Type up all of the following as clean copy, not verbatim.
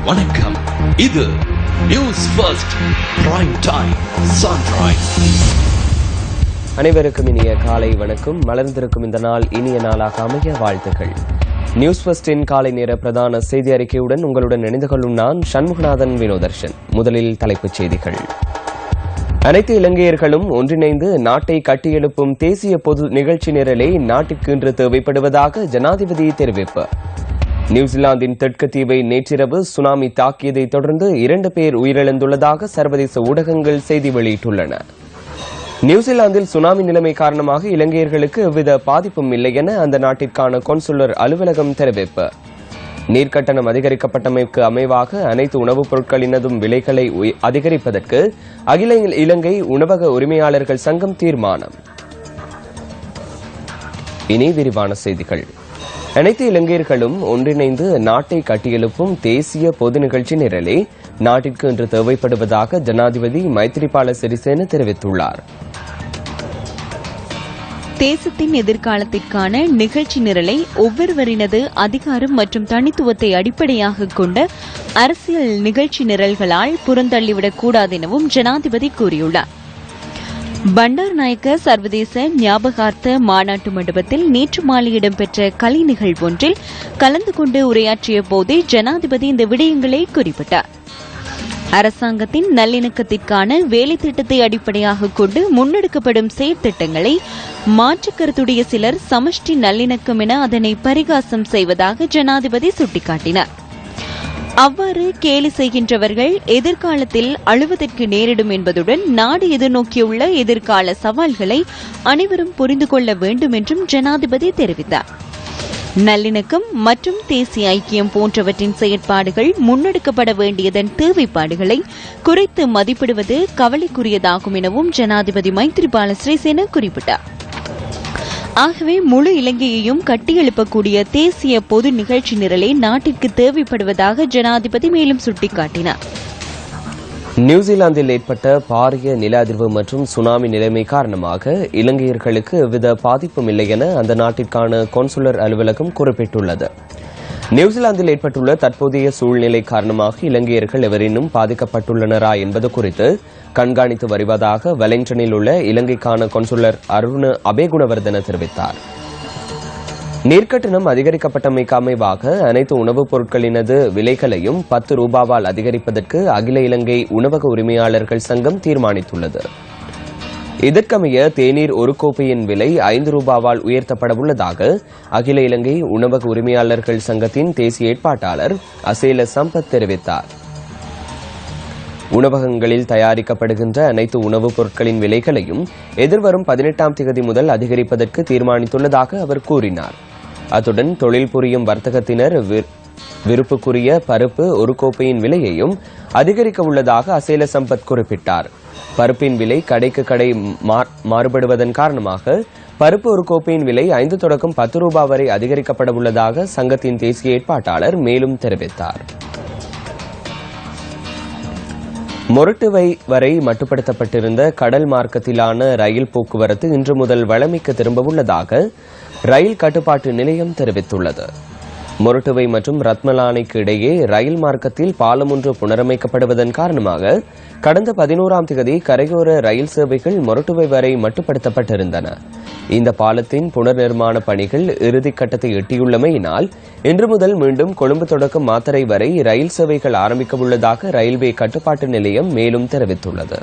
வணக்கம். இது news first prime time sunrise. அனைவருக்கும் இனிய காலை வணக்கம். மலர்ந்திருக்கும் இந்த நாள் இனிய நாளாக அமைய வாழ்த்துக்கள். நியூஸ் ஃபர்ஸ்டின் காலை நேர பிரதான செய்தி அறிக்கையுடன் உங்களுடன் இணைந்து கொள்ளும் நான் சண்முகநாதன் வினோதர்ஷன். முதலில் தலைப்புச் செய்திகள். அனைத்து இலங்கையர்களும் ஒன்றிணைந்து நாட்டை கட்டியெழுப்பும் தேசிய பொது நிகழ்ச்சி நிரலே நாட்டிற்கு இன்று தேவைப்படுவதாக ஜனாதிபதி தெரிவிப்பு. நியூசிலாந்தின் தெற்கு தீவை நேற்றிரவு சுனாமி தாக்கியதை தொடர்ந்து 2 பேர் உயிரிழந்துள்ளதாக சர்வதேச ஊடகங்கள் செய்தி வெளியிட்டுள்ளன. நியூசிலாந்தில் சுனாமி நிலைமை காரணமாக இலங்கையர்களுக்கு எவ்வித பாதிப்பும் இல்லை என அந்த நாட்டிற்கான கொன்சுலர் அலுவலகம் தெரிவிப்பு. நீர்க்கட்டணம் அதிகரிக்கப்பட்டமைக்கு அமைவாக அனைத்து உணவுப் பொருட்களினதும் விலைகளை அதிகரிப்பதற்கு அகில இலங்கை உணவக உரிமையாளர்கள் சங்கம் தீர்மானம். இனி விரிவான செய்திகள். அனைத்து இலங்கையர்களும் ஒன்றிணைந்து நாட்டை கட்டியெழுப்பும் தேசிய பொது நிகழ்ச்சி நிரலே நாட்டிற்கு இன்று தேவைப்படுவதாக ஜனாதிபதி மைத்ரிபால சிறிசேன தெரிவித்துள்ளார். தேசத்தின் எதிர்காலத்திற்கான நிகழ்ச்சி நிரலை ஒவ்வொருவரினது அதிகாரம் மற்றும் தனித்துவத்தை அடிப்படையாக கொண்ட அரசியல் நிகழ்ச்சி நிரல்களால் புறந்தள்ளிவிடக் கூடாது எனவும் ஜனாதிபதி கூறியுள்ளார். பண்டார்நாயக்க சர்வதேச ஞாபகார்த்த மாநாட்டு மண்டபத்தில் நேற்று மாலை இடம்பெற்ற கலை நிகழ்வொன்றில் கலந்து கொண்டு உரையாற்றிய போதே ஜனாதிபதி இந்த விடயங்களை குறிப்பிட்டார். அரசாங்கத்தின் நல்லிணக்கத்திற்கான வேலை திட்டத்தை அடிப்படையாக கொண்டு முன்னெடுக்கப்படும் செயற்திட்டங்களை மாற்றுக் கருத்துடைய சிலர் சமஷ்டி நல்லிணக்கம் என அதனை பரிகாசம் செய்வதாக ஜனாதிபதி சுட்டிக்காட்டினார். அவ்வாறு கேலி செய்கின்றவர்கள் எதிர்காலத்தில் அழுவதற்கு நேரிடும் என்பதுடன் நாடு எதிர்நோக்கியுள்ள எதிர்கால சவால்களை அனைவரும் புரிந்து கொள்ள வேண்டும் என்றும் ஜனாதிபதி தெரிவித்தார். நல்லிணக்கம் மற்றும் தேசிய ஐக்கியம் போன்றவற்றின் செயற்பாடுகள் முன்னெடுக்கப்பட வேண்டியதன் தேவைப்பாடுகளை குறைத்து மதிப்பிடுவது கவலைக்குரியதாகும் எனவும் ஜனாதிபதி மைத்ரிபால சிறிசேன குறிப்பிட்டார். ஆகவே முழு இலங்கையையும் கட்டியெழுப்பக்கூடிய தேசிய பொது நிகழ்ச்சி நிரலே நாட்டிற்கு தேவைப்படுவதாக ஜனாதிபதி மேலும் சுட்டிக்காட்டினார். நியூசிலாந்தில் ஏற்பட்ட பாரிய நில அதிர்வு மற்றும் சுனாமி நிலைமை காரணமாக இலங்கையர்களுக்கு எவ்வித பாதிப்பும் இல்லை என அந்த நாட்டிற்கான கொன்சுலர் அலுவலகம் குறிப்பிட்டுள்ளது. நியூசிலாந்தில் ஏற்பட்டுள்ள தற்போதைய சூழ்நிலை காரணமாக இலங்கையர்கள் எவரேனும் பாதிக்கப்பட்டுள்ளனரா என்பது குறித்து கண்காணித்து வருவதாக வெலிங்டனில் உள்ள இலங்கைக்கான கொன்சுலர் அருண் அபேகுணவர்தன தெரிவித்தார். நீர்க்கட்டணம் அதிகரிக்கப்பட்டமைக்கு அமைவாக அனைத்து உணவுப் பொருட்களினது விலைகளையும் 10 ரூபாவால் அதிகரிப்பதற்கு அகில இலங்கை உணவக உரிமையாளர்கள் சங்கம் தீர்மானித்துள்ளது. இதற்கமைய தேநீர் ஒரு கோப்பையின் விலை 5 ரூபாவால் உயர்த்தப்பட உள்ளதாக அகில இலங்கை உணவக உரிமையாளர்கள் சங்கத்தின் தேசிய ஏற்பாட்டாளர் அசேல சம்பத் தெரிவித்தார். உணவகங்களில் தயாரிக்கப்படுகின்ற அனைத்து உணவுப் பொருட்களின் விலைகளையும் எதிர்வரும் 18ஆம் தேதி முதல் அதிகரிப்பதற்கு தீர்மானித்துள்ளதாக அவர் கூறினார். அத்துடன் தொழில் புரியும் வர்த்தகத்தினர் விருப்புக்குரிய பருப்பு ஒரு கோப்பையின் விலையையும் அதிகரிக்க உள்ளதாக அசேல சம்பத் குறிப்பிட்டார். பருப்பின் விலை கடைக்கு கடை மாறுபடுவதன் காரணமாக பருப்பு ஒரு கோப்பையின் விலை 5 தொடக்கம் 10 ரூபாய் வரை அதிகரிக்கப்பட உள்ளதாக சங்கத்தின் தேசிய ஏற்பாட்டாளர் மேலும் தெரிவித்தார். மொரட்டுவை வரை மட்டுப்படுத்தப்பட்டிருந்த கடல் மார்க்கத்திலான ரயில் போக்குவரத்து இன்று முதல் வழமைக்கு திரும்ப உள்ளதாக ரயில் கட்டுப்பாட்டு நிலையம் தெரிவித்துள்ளது. மொரட்டுவை மற்றும் ரத்மலானைக்கு இடையே ரயில் மார்க்கத்தில் பாலம் ஒன்று புனரமைக்கப்படுவதன் காரணமாக கடந்த 11ஆம் தேதி கரையோர ரயில் சேவைகள் மொரட்டுவை வரை மட்டுப்படுத்தப்பட்டிருந்தன. இந்த பாலத்தின் புனர் நிர்மாண பணிகள் இறுதிக்கட்டத்தை எட்டியுள்ளமையினால் இன்று முதல் மீண்டும் கொழும்பு தொடக்கம் மாத்தறை வரை ரயில் சேவைகள் ஆரம்பிக்க உள்ளதாக ரயில்வே கட்டுப்பாட்டு நிலையம் மேலும் தெரிவித்துள்ளது.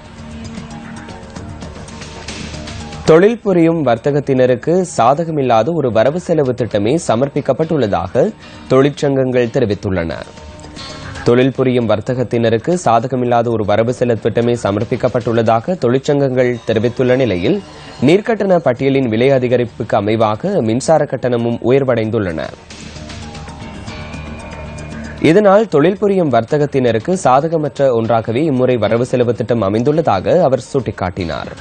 தொழில் புரியும் வர்த்தகத்தினருக்கு சாதகமில்லாத ஒரு வரவு செலவு திட்டமே சமர்ப்பிக்கப்பட்டுள்ளதாக தொழிற்சங்கங்கள் தெரிவித்துள்ளன. தொழில் புரியும் வர்த்தகத்தினருக்கு சாதகமில்லாத ஒரு வரவு செலவு திட்டமே சமர்ப்பிக்கப்பட்டுள்ளதாக தொழிற்சங்கங்கள் தெரிவித்துள்ள நிலையில் நீர்க்கட்டண பட்டியலின் விலை அதிகரிப்புக்கு அமைவாக மின்சார கட்டணமும் உயர்வடைந்துள்ளன. இதனால் தொழில் புரியும் வர்த்தகத்தினருக்கு சாதகமற்ற ஒன்றாகவே இம்முறை வரவு செலவு திட்டம் அமைந்துள்ளதாக அவர் சுட்டிக்காட்டினார்.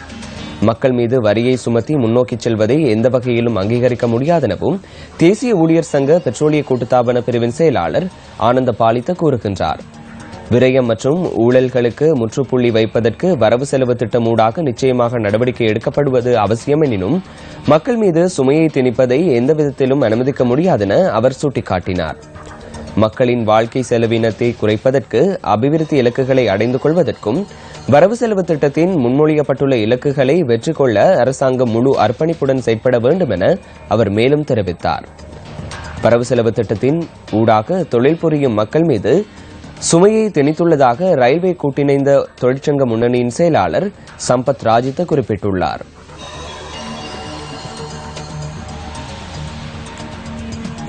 மக்கள் மீது வரியை சுமத்தி முன்னோக்கி செல்வதை எந்த வகையிலும் அங்கீகரிக்க முடியாதெனவும் தேசிய ஊழியர் சங்க பெட்ரோலிய கூட்டுத்தாபன பிரிவின் செயலாளர் ஆனந்த பாலித்த கூறுகின்றார். விரயம் மற்றும் ஊழல்களுக்கு முற்றுப்புள்ளி வைப்பதற்கு வரவு செலவு திட்டம் ஊடாக நிச்சயமாக நடவடிக்கை எடுக்கப்படுவது அவசியம் எனினும் மக்கள் மீது சுமையை திணிப்பதை எந்த விதத்திலும் அனுமதிக்க முடியாதென அவர் சுட்டிக்காட்டினார். மக்களின் வாழ்க்கை செலவினத்தை குறைப்பதற்கு அபிவிருத்தி இலக்குகளை அடைந்து கொள்வதற்கும் வரவு செலவு திட்டத்தின் முன்மொழியப்பட்டுள்ள இலக்குகளை வெற்றி கொள்ள அரசாங்கம் முழு அர்ப்பணிப்புடன் செயற்பட வேண்டும் என அவர் மேலும் தெரிவித்தார். வரவு செலவு திட்டத்தின் ஊடாக தொழில் புரியும் மக்கள் மீது சுமையை திணித்துள்ளதாக ரயில்வே கூட்டிணைந்த தொழிற்சங்க முன்னணியின் செயலாளர் சம்பத் ராஜித குறிப்பிட்டுள்ளார்.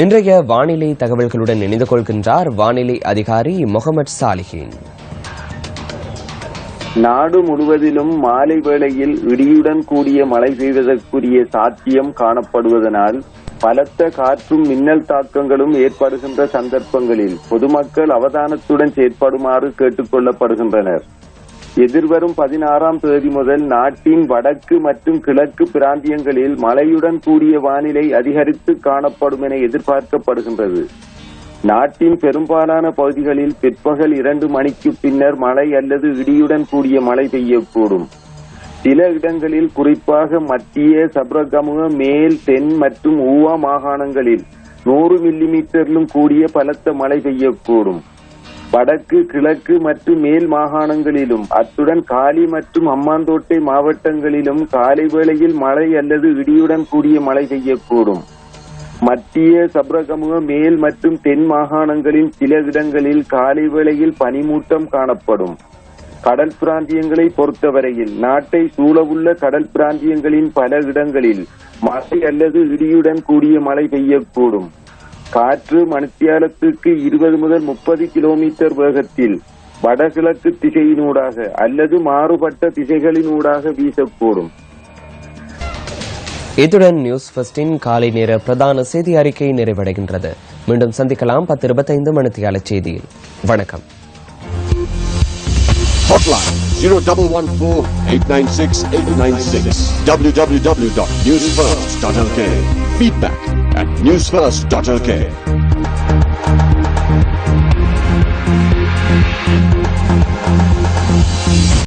இன்றைய வானிலை தகவல்களுடன் இணைந்து கொள்கின்றார் வானிலை அதிகாரி முகமது சாலிஹின். நாடு முழுவதிலும் மாலை வேளையில் இடியுடன் கூடிய மழை பெய்வதற்குரிய சாத்தியம் காணப்படுவதனால் பலத்த காற்றும் மின்னல் தாக்கங்களும் ஏற்படுகின்ற சந்தர்ப்பங்களில் பொதுமக்கள் அவதானத்துடன் செயற்படுமாறு கேட்டுக் கொள்ளப்படுகின்றனர். எதிர்வரும் 16ஆம் தேதி முதல் நாட்டின் வடக்கு மற்றும் கிழக்கு பிராந்தியங்களில் மழையுடன் கூடிய வானிலை அதிகரித்து காணப்படும் என எதிர்பார்க்கப்படுகின்றது. நாட்டின் பெரும்பாலான பகுதிகளில் பிற்பகல் 2 மணிக்கு பின்னர் மழை அல்லது இடியுடன் கூடிய மழை பெய்யக்கூடும். சில இடங்களில் குறிப்பாக மத்திய, சப்ரகமுக, மேல், தென் மற்றும் ஊவா மாகாணங்களில் 100 மில்லிமீட்டரிலும் கூடிய பலத்த மழை பெய்யக்கூடும். வடக்கு, கிழக்கு மற்றும் மேல் மாகாணங்களிலும் அத்துடன் காலி மற்றும் ஹம்பாந்தோட்டை மாவட்டங்களிலும் காலை வேளையில் மழை அல்லது இடியுடன் கூடிய மழை பெய்யக்கூடும். மத்திய, சப்ரகமுக, மேல் மற்றும் தென் மாகாணங்களின் சில இடங்களில் காலை வேளையில் பனிமூட்டம் காணப்படும். கடல் பிராந்தியங்களை பொறுத்தவரையில் நாட்டை சூழவுள்ள கடல் பிராந்தியங்களின் பல இடங்களில் மழை அல்லது இடியுடன் கூடிய மழை பெய்யக்கூடும். காற்று மணித்தியாலத்துக்கு 20 முதல் 30 கிலோமீட்டர் வேகத்தில் வடகிழக்கு திசையினூடாக அல்லது மாறுபட்ட திசைகளினூடாக வீசக்கூடும். இத்துடன் நியூஸ் ஃபர்ஸ்டின் காலை நேர பிரதான செய்தி அறிக்கை நிறைவடைகின்றது. மீண்டும் சந்திக்கலாம் 10:25 மணித்தியால செய்தியில். வணக்கம். Hotline 0114-896-896 www.newsfirst.lk. Feedback at newsfirst.lk.